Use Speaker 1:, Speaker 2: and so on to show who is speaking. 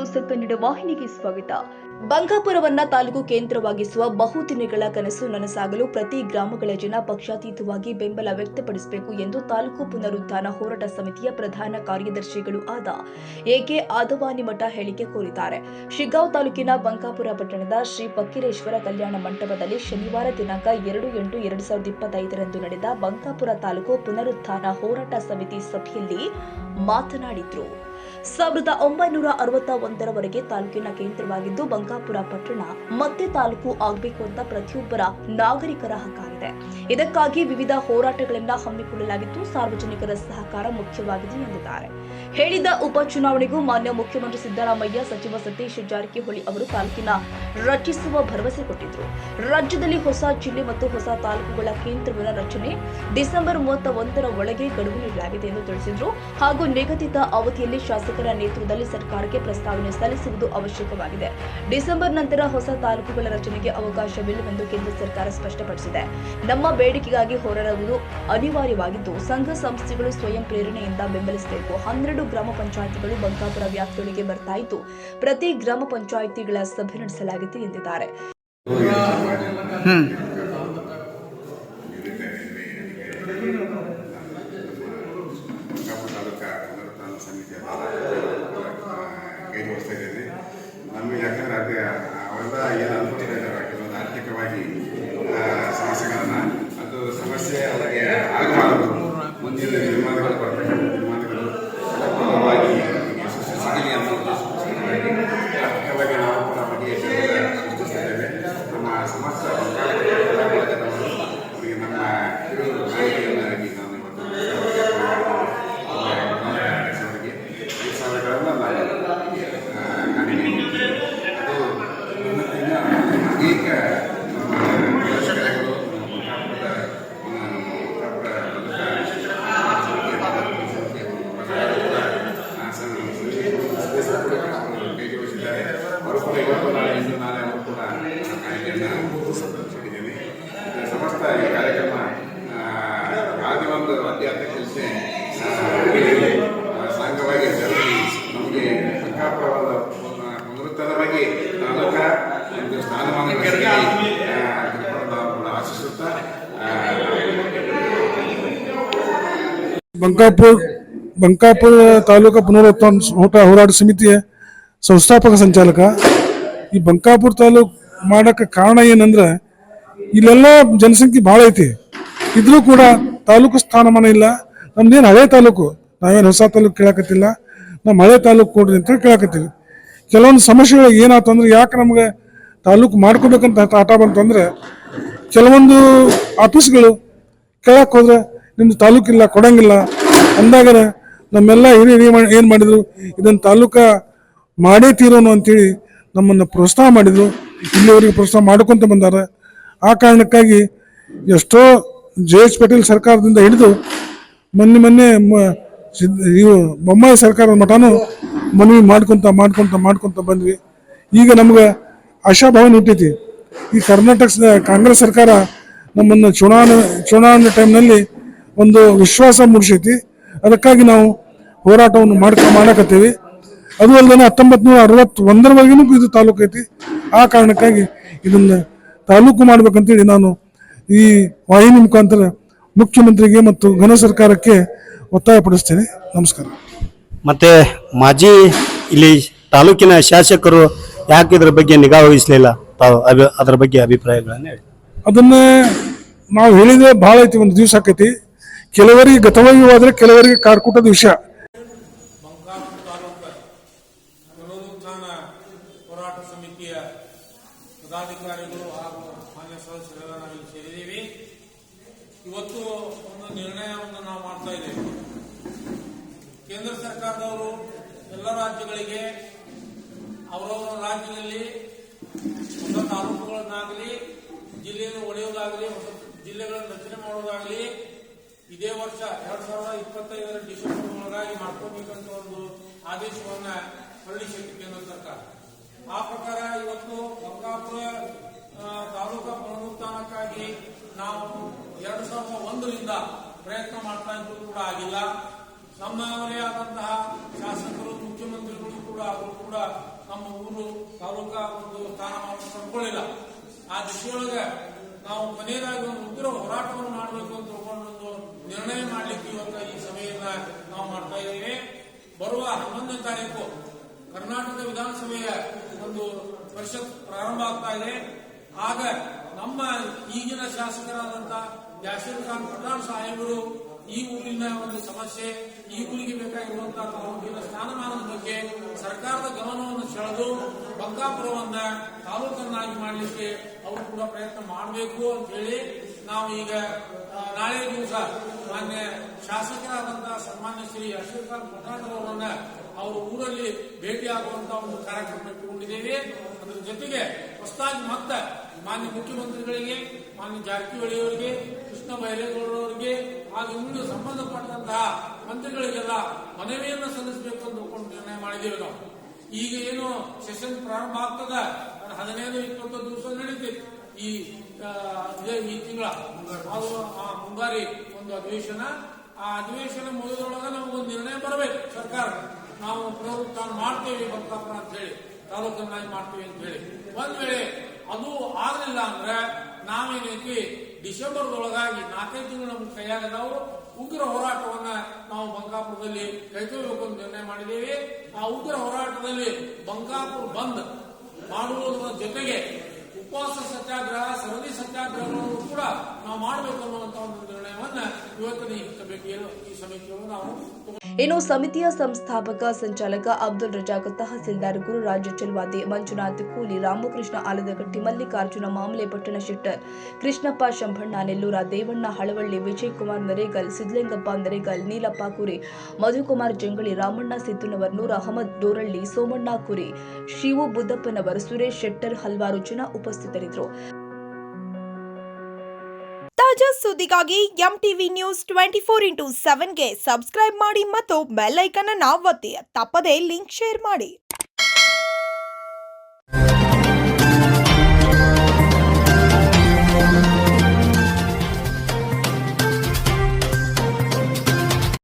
Speaker 1: News Kannada ವಾಹಿನಿಗೆ ಸ್ವಾಗತ. ಬಂಕಾಪುರವನ್ನ ತಾಲೂಕು ಕೇಂದ್ರವಾಗಿಸುವ ಬಹುದಿನಗಳ ಕನಸು ನನಸಾಗಲು ಪ್ರತಿ ಗ್ರಾಮಗಳ ಜನ ಪಕ್ಷಾತೀತವಾಗಿ ಬೆಂಬಲ ವ್ಯಕ್ತಪಡಿಸಬೇಕು ಎಂದು ತಾಲೂಕು ಪುನರುತ್ಥಾನ ಹೋರಾಟ ಸಮಿತಿಯ ಪ್ರಧಾನ ಕಾರ್ಯದರ್ಶಿಗಳು ಆದ ಎಕೆ ಆದವಾನಿಮಠ ಹೇಳಿಕೆ ಕೋರಿದ್ದಾರೆ. ಶಿಗ್ಗಾಂವ್ ತಾಲೂಕಿನ ಬಂಕಾಪುರ ಪಟ್ಟಣದ ಶ್ರೀ ಫಕ್ಕೀರೇಶ್ವರ ಕಲ್ಯಾಣ ಮಂಟಪದಲ್ಲಿ ಶನಿವಾರ ದಿನಾಂಕ 2/8/2025 ನಡೆದ ಬಂಕಾಪುರ ತಾಲೂಕು ಪುನರುತ್ಥಾನ ಹೋರಾಟ ಸಮಿತಿ ಸಭೆಯಲ್ಲಿ ಮಾತನಾಡಿದರು. 1961ರವರೆಗೆ ತಾಲೂಕಿನ ಕೇಂದ್ರವಾಗಿದ್ದು ಬಂಕಾಪುರ ಪಟ್ಟಣ ಮತ್ತೆ ತಾಲೂಕು ಆಗಬೇಕು ಅಂತ ಪ್ರತಿಯೊಬ್ಬರ ನಾಗರಿಕರ ಹಕ್ಕಾಗಿದೆ. ಇದಕ್ಕಾಗಿ ವಿವಿಧ ಹೋರಾಟಗಳನ್ನು ಹಮ್ಮಿಕೊಳ್ಳಲಾಗಿದ್ದು ಸಾರ್ವಜನಿಕರ ಸಹಕಾರ ಮುಖ್ಯವಾಗಿದೆ ಎಂದಿದ್ದಾರೆ. ಹೇಳಿದ ಉಪಚುನಾವಣೆಗೂ ಮಾನ್ಯ ಮುಖ್ಯಮಂತ್ರಿ ಸಿದ್ದರಾಮಯ್ಯ, ಸಚಿವ ಸತೀಶ್ ಜಾರಕಿಹೊಳಿ ಅವರು ತಾಲೂಕಿನ ರಚಿಸುವ ಭರವಸೆ ಕೊಟ್ಟಿದ್ರು. ರಾಜ್ಯದಲ್ಲಿ ಹೊಸ ಜಿಲ್ಲೆ ಮತ್ತು ಹೊಸ ತಾಲೂಕುಗಳ ಕೇಂದ್ರಗಳ ರಚನೆ ಡಿಸೆಂಬರ್ 31ರ ಒಳಗೆ ಗಡುವು ನೀಡಲಾಗಿದೆ ಎಂದು ತಿಳಿಸಿದರು. ಹಾಗೂ ನಿಗದಿತ ಅವಧಿಯಲ್ಲಿ ಶಾಸಕರ ನೇತೃತ್ವದಲ್ಲಿ ಸರ್ಕಾರಕ್ಕೆ ಪ್ರಸ್ತಾವನೆ ಸಲ್ಲಿಸುವುದು ಅವಶ್ಯಕವಾಗಿದೆ. ಡಿಸೆಂಬರ್ ನಂತರ ಹೊಸ ತಾಲೂಕುಗಳ ರಚನೆಗೆ ಅವಕಾಶವಿಲ್ಲವೆಂದು ಕೇಂದ್ರ ಸರ್ಕಾರ ಸ್ಪಷ್ಟಪಡಿಸಿದೆ. ನಮ್ಮ ಬೇಡಿಕೆಗಾಗಿ ಹೋರಾಡುವುದು ಅನಿವಾರ್ಯವಾಗಿದ್ದು ಸಂಘ ಸಂಸ್ಥೆಗಳು ಸ್ವಯಂ ಪ್ರೇರಣೆಯಿಂದ ಬೆಂಬಲಿಸಬೇಕು. 12 ಗ್ರಾಮ ಪಂಚಾಯಿತಿಗಳು ಬಂಕಾಪುರ ವ್ಯಾಪ್ತಿಯೊಳಗೆ ಬರ್ತಾ ಇದ್ದು ಪ್ರತಿ ಗ್ರಾಮ ಪಂಚಾಯಿತಿಗಳ ಸಭೆ ನಡೆಸಲಾಗಿದೆ ಎಂದಿದ್ದಾರೆ.
Speaker 2: ನಮಗೆ ಯಾಕಂದ್ರೆ ಅವೆಲ್ಲ ಏನು ಅನುಕೂಲ ಕೆಲವೊಂದು ಆರ್ಥಿಕವಾಗಿ ಸಮಸ್ಯೆಗಳನ್ನು ಅದು ಸಮಸ್ಯೆ ಅವರಿಗೆ ಆಗಬಾರದು. ಮುಂದಿನ ನಿರ್ಮಾಣಗಳು ಬರಬೇಕು, ನಿರ್ಮಾಣಗಳು ಯಶಸ್ಸು ಸಿಗಲಿ ಅನ್ನೋ ಉದ್ದೇಶಕ್ಕೋಸ್ಕರವಾಗಿ ಆರ್ಥಿಕವಾಗಿ ನಾವು ಕೂಡ ಬಗ್ಗೆ ಸೃಷ್ಟಿಸ್ತಾ ಇದ್ದೇವೆ. ನಮ್ಮ ಸಮಸ್ತ ವರ್ಗದವರು ಅವರಿಗೆ ನಮ್ಮ ಕಿರು ನಾಯಕಿಯನ್ನಾಗಿ ನಾವು ಇವತ್ತು ಈ ಸಾವಿರಗಳನ್ನು ಅನೇಕ ಕೈಗೊಳಿಸಿದ್ದಾರೆ. ಅವರು ಕೂಡ ಇವತ್ತು ನಾಳೆ ಅವರು ಕೂಡ ಕಾಯ್ದೆಯನ್ನು ಸಿಕ್ಕಿದ್ದೇನೆ. ಸಮಸ್ತ ಈ ಕಾರ್ಯಕ್ರಮ ಯಾವುದೇ ಒಂದು ಅಧ್ಯಕ್ಷತೆ ಸಂಘವಾಗಿ ಜರುಗಿ ನಮಗೆ ಬಂಕಾಪುರವಾದ ಪುನರುತ್ಥಾನವಾಗಿ ತಾಲೂಕ ಒಂದು ಸ್ಥಾನಮಾನಗಳಿಗೆ ಕೂಡ ಆಶಿಸುತ್ತಾ
Speaker 3: ಬಂಕಾಪುರ ತಾಲೂಕು ಪುನರುತ್ಥಾನ ಹೋರಾಟ ಸಮಿತಿಯ ಸಂಸ್ಥಾಪಕ ಸಂಚಾಲಕ. ಈ ಬಂಕಾಪುರ ತಾಲೂಕು ಮಾಡಕ್ಕೆ ಕಾರಣ ಏನಂದ್ರೆ ಇಲ್ಲೆಲ್ಲ ಜನಸಂಖ್ಯೆ ಭಾಳ ಐತಿ, ಇದ್ರೂ ಕೂಡ ತಾಲೂಕು ಸ್ಥಾನಮಾನ ಇಲ್ಲ. ನಮ್ದೇನು ಹಳೆ ತಾಲೂಕು, ನಾವೇನು ಹೊಸ ತಾಲೂಕು ಕೇಳಕತ್ತಿಲ್ಲ, ನಮ್ಮ ಹಳೆ ತಾಲೂಕು ಕೊಡ್ರಿ ಅಂತ ಕೇಳಕತ್ತೀವಿ. ಕೆಲವೊಂದು ಸಮಸ್ಯೆಗಳು ಏನಾಯ್ತು ಅಂದ್ರೆ ಯಾಕೆ ನಮ್ಗೆ ತಾಲೂಕು ಮಾಡ್ಕೋಬೇಕಂತ ಆಟ ಬಂತಂದ್ರೆ ಕೆಲವೊಂದು ಆಫೀಸ್ಗಳು ಕೇಳಕ್ಕೆ ಹೋದ್ರೆ ನಿಮ್ದು ತಾಲೂಕಿಲ್ಲ ಕೊಡಂಗಿಲ್ಲ ಅಂದಾಗ ನಮ್ಮೆಲ್ಲ ಹಿರಿಯರು ಏನು ಮಾಡಿದ್ರು, ಇದನ್ನು ತಾಲೂಕ ಮಾಡೇ ತೀರೋನು ಅಂತೇಳಿ ನಮ್ಮನ್ನು ಪ್ರೋತ್ಸಾಹ ಮಾಡಿದರು. ಇಲ್ಲಿವರೆಗೆ ಪ್ರೋತ್ಸಾಹ ಮಾಡ್ಕೊತ ಬಂದಾರ. ಆ ಕಾರಣಕ್ಕಾಗಿ ಎಷ್ಟೋ JH ಪಟೇಲ್ ಸರ್ಕಾರದಿಂದ ಹಿಡಿದು ಮೊನ್ನೆ ಬೊಮ್ಮಾಯಿ ಸರ್ಕಾರದ ಮಠನೂ ಮನವಿ ಮಾಡ್ಕೊತ ಬಂದ್ವಿ. ಈಗ ನಮ್ಗೆ ಆಶಾಭಾವನೆ ಹುಟ್ಟೈತಿ. ಈ ಕರ್ನಾಟಕ ಕಾಂಗ್ರೆಸ್ ಸರ್ಕಾರ ನಮ್ಮನ್ನು ಚುನಾವಣೆ ಟೈಮ್ನಲ್ಲಿ ಒಂದು ವಿಶ್ವಾಸ ಮೂಡಿಸೈತಿ. ಅದಕ್ಕಾಗಿ ನಾವು ಹೋರಾಟವನ್ನು ಮಾಡಕತ್ತೀವಿ. ಅದು ಅಲ್ಲದೆ 1961ರವರೆಗೂ ಇದು ತಾಲೂಕು ಐತಿ. ಆ ಕಾರಣಕ್ಕಾಗಿ ಇದನ್ನು ತಾಲೂಕು ಮಾಡ್ಬೇಕಂತೇಳಿ ನಾನು ಈ ವಾಹಿನಿ ಮುಖಾಂತರ ಮುಖ್ಯಮಂತ್ರಿಗೆ ಮತ್ತು ಘನ ಸರ್ಕಾರಕ್ಕೆ ಒತ್ತಾಯಪಡಿಸ್ತೇನೆ. ನಮಸ್ಕಾರ.
Speaker 4: ಮತ್ತೆ ಮಾಜಿ ಇಲ್ಲಿ ತಾಲೂಕಿನ ಶಾಸಕರು ಯಾಕೆ ಇದ್ರ ಬಗ್ಗೆ ನಿಗಾ ವಹಿಸಲಿಲ್ಲ, ಅದರ ಬಗ್ಗೆ ಅಭಿಪ್ರಾಯಗಳನ್ನು ಹೇಳಿ.
Speaker 3: ಅದನ್ನೇ ನಾವು ಹೇಳಿದ್ರೆ ಭಾಳ ಐತಿ, ಒಂದು ದಿವಸ ಆಕೈತಿ. ಕೆಲವರಿಗೆ ಗತವಾಗಿವಾದ್ರೆ ಕೆಲವರಿಗೆ ಕಾರ್ಕೂಟದ ವಿಷಯ.
Speaker 5: ಬಂಕಾಪುರ ತಾಲೂಕು ಪುನರುತ್ಥಾನ ಹೋರಾಟ ಸಮಿತಿಯ ಪದಾಧಿಕಾರಿಗಳು ಹಾಗೂ ಮಾನ್ಯ ಸದಸ್ಯರೆಲ್ಲ ನಾವಿಲ್ಲಿ ಸೇರಿದ್ದೀವಿ. ಇವತ್ತು ಒಂದು ನಿರ್ಣಯವನ್ನು ನಾವು ಮಾಡ್ತಾ ಇದ್ದೇವೆ. ಕೇಂದ್ರ ಸರ್ಕಾರದವರು ಎಲ್ಲ ರಾಜ್ಯಗಳಿಗೆ ಅವರವರ ರಾಜ್ಯದಲ್ಲಿ ಹೊಸ ತಾಲೂಕುಗಳನ್ನಾಗಲಿ ಜಿಲ್ಲೆಯನ್ನು ಒಡೆಯುವುದಾಗಲಿ ಹೊಸ ಜಿಲ್ಲೆಗಳನ್ನು ರಚನೆ ಮಾಡುವುದಾಗಲಿ ಇದೇ ವರ್ಷ 2025 ಡಿಸೆಂಬರ್ ಒಳಗಾಗಿ ಮಾಡ್ಕೋಬೇಕಂತ ಒಂದು ಆದೇಶವನ್ನ ಹೊರಡಿಸಿತ್ತು ಕೇಂದ್ರ ಸರ್ಕಾರ. ಆ ಪ್ರಕಾರ ಇವತ್ತು ಬಂಕಾಪುರ ತಾಲೂಕಾ ಪುನರುತ್ಥಾನಕ್ಕಾಗಿ ನಾವು 2001ರಿಂದ ಪ್ರಯತ್ನ ಮಾಡ್ತಾ ಇದ್ರು ಕೂಡ ಆಗಿಲ್ಲ. ನಮ್ಮವರೇ ಆದಂತಹ ಶಾಸಕರು, ಮುಖ್ಯಮಂತ್ರಿಗಳು ಕೂಡ ಅವರು ಕೂಡ ನಮ್ಮ ಊರು ತಾಲೂಕಾ ಒಂದು ಸ್ಥಾನಮಾನ ಪಡ್ಕೊಳ್ಳಿಲ್ಲ. ಆ ದಿಶೆಯೊಳಗೆ ನಾವು ಕೊನೆಯದಾಗಿ ಒಂದು ಉಗ್ರ ಹೋರಾಟವನ್ನು ಮಾಡಬೇಕು ಅಂತ ತಿಳ್ಕೊಂಡು ನಿರ್ಣಯ ಮಾಡಲಿಕ್ಕೆ ಇವತ್ತು ಈ ಸಭೆಯನ್ನ ನಾವು ಮಾಡ್ತಾ ಇದ್ದೇವೆ. ಬರುವ 11ನೇ ತಾರೀಕು ಕರ್ನಾಟಕ ವಿಧಾನಸಭೆಯ ಒಂದು ಪರಿಷತ್ ಪ್ರಾರಂಭ ಆಗ್ತಾ ಇದೆ. ಆಗ ನಮ್ಮ ಈಗಿನ ಶಾಸಕರಾದಂತ ಯಾಸೀರ್ ಖಾನ್ ಪಠಾಣ್ ಸಾಹೇಬರು ಈ ಊರಿನ ಒಂದು ಸಮಸ್ಯೆ, ಈ ಊರಿಗೆ ಬೇಕಾಗಿರುವಂತಹ ತಾಲೂಕಿನ ಸ್ಥಾನಮಾನದ ಬಗ್ಗೆ ಸರ್ಕಾರದ ಗಮನವನ್ನು ಸೆಳೆದು ಬಂಕಾಪುರವನ್ನ ತಾಲೂಕನ್ನಾಗಿ ಮಾಡಲಿಕ್ಕೆ ಅವರು ಕೂಡ ಪ್ರಯತ್ನ ಮಾಡಬೇಕು ಅಂತ ಹೇಳಿ ನಾವು ಈಗ ನಾಳೆ ದಿವಸ ಮಾನ್ಯ ಶಾಸಕರಾದಂತಹ ಸನ್ಮಾನ್ಯ ಶ್ರೀ ಯಾಸೀರ್ ಖಾನ್ ಪಠಾಣ್ ಅವರನ್ನ ಅವರು ಊರಲ್ಲಿ ಭೇಟಿಯಾಗುವಂತಹ ಒಂದು ಕಾರ್ಯಕ್ರಮ ಇಟ್ಟುಕೊಂಡಿದ್ದೇವೆ. ಅದರ ಜೊತೆಗೆ ಹೊಸದಾಗಿ ಮತ್ತೆ ಮಾನ್ಯ ಮುಖ್ಯಮಂತ್ರಿಗಳಿಗೆ, ಮಾನ್ಯ ಜಾರಕಿಹೊಳಿ ಅವರಿಗೆ, ಕೃಷ್ಣ ಬೈರೇಗೌಡರವರಿಗೆ ಹಾಗೂ ಇನ್ನು ಸಂಬಂಧಪಟ್ಟಂತಹ ಮಂತ್ರಿಗಳಿಗೆಲ್ಲ ಮನವಿಯನ್ನು ಸಲ್ಲಿಸಬೇಕು ಅಂತ ತಿಳ್ಕೊಂಡು ನಿರ್ಣಯ ಮಾಡಿದ್ದೇವೆ. ನಾವು ಈಗ ಏನು ಸೆಷನ್ ಪ್ರಾರಂಭ ಆಗ್ತದ 15-20 ದಿವಸ ನಡೀತೈತಿ ಈ ತಿಂಗಳ ಅದು ಮುಂಗಾರಿ ಒಂದು ಅಧಿವೇಶನ. ಆ ಅಧಿವೇಶನ ಮುಗಿದೊಳಗ ನಮಗೊಂದು ನಿರ್ಣಯ ಬರಬೇಕು. ಸರ್ಕಾರ ನಾವು ಪ್ರವೃತ್ತ ಮಾಡ್ತೇವೆ ಬಂಕಾಪುರ ಅಂತ ಹೇಳಿ, ತಾಲೂಕನ್ನಾಗಿ ಮಾಡ್ತೇವೆ ಅಂತ ಹೇಳಿ. ಒಂದ್ ವೇಳೆ ಅದು ಆಗಲಿಲ್ಲ ಅಂದ್ರೆ ನಾವೇನೈತಿ ಡಿಸೆಂಬರ್ದೊಳಗಾಗಿ 4 ತಿಂಗಳು ನಮ್ಗೆ ಕೈಯಾಗ ನಾವು ಉಗ್ರ ಹೋರಾಟವನ್ನ ನಾವು ಬಂಕಾಪುರದಲ್ಲಿ ಕೈಗೊಳ್ಳಬೇಕು ಅಂತ ನಿರ್ಣಯ ಮಾಡಿದ್ದೇವೆ. ಆ ಉಗ್ರ ಹೋರಾಟದಲ್ಲಿ ಬಂಕಾಪುರ ಬಂದ್ ಮಾಡುವುದರ ಜೊತೆಗೆ ಉಪವಾಸ ಸತ್ಯಾಗ್ರಹ, ಸರದಿ ಸತ್ಯಾಗ್ರಹಗಳನ್ನು ಕೂಡ ನಾವು ಮಾಡಬೇಕು ಅನ್ನುವಂತ ಒಂದು ನಿರ್ಣಯವನ್ನ ಇವತ್ತಿನ ಈ ಸಮಿತಿಯನ್ನು ನಾವು.
Speaker 1: ಇನ್ನು ಸಮಿತಿಯ ಸಂಸ್ಥಾಪಕ ಸಂಚಾಲಕ ಅಬ್ದುಲ್ ರಜಾಕ್, ತಹಸೀಲ್ದಾರ್ ಗುರುರಾಜ್ ಚಲ್ವಾದಿ, ಮಂಜುನಾಥ್ ಕೂಲಿ, ರಾಮಕೃಷ್ಣ ಆಲದಗಟ್ಟಿ, ಮಲ್ಲಿಕಾರ್ಜುನ ಮಾಮಲೆ, ಪಟ್ಟಣ ಶೆಟ್ಟರ್, ಕೃಷ್ಣಪ್ಪ ಶಂಭಣ್ಣ, ನೆಲ್ಲೂರ ದೇವಣ್ಣ ಹಳವಳ್ಳಿ, ವಿಜಯಕುಮಾರ್ ನರೇಗಲ್, ಸಿದ್ದಲಿಂಗಪ್ಪ ನರೇಗಲ್, ನೀಲಪ್ಪ ಕುರಿ, ಮಧುಕುಮಾರ್ ಜಂಗಳಿ, ರಾಮಣ್ಣ ಸಿದ್ದುನವರ್, ಅಹಮದ್ ಡೋರಳ್ಳಿ, ಸೋಮಣ್ಣ ಕುರಿ, ಶಿವು ಬುದ್ದಪ್ಪನವರ್, ಸುರೇಶ್ ಶೆಟ್ಟರ್ ಹಲವಾರು ಜನ ಉಪಸ್ಥಿತರಿದ್ದರು.
Speaker 6: ತಾಜಾ ಸುದ್ದಿಗಾಗಿ ಎಂಟಿವಿ ನ್ಯೂಸ್ 24x7ಗೆ ಸಬ್ಸ್ಕ್ರೈಬ್ ಮಾಡಿ ಮತ್ತು ಬೆಲ್ ಐಕಾನ್ ಅನ್ನು ಒತ್ತಿ. ತಪ್ಪದೇ ಲಿಂಕ್ ಶೇರ್ ಮಾಡಿ.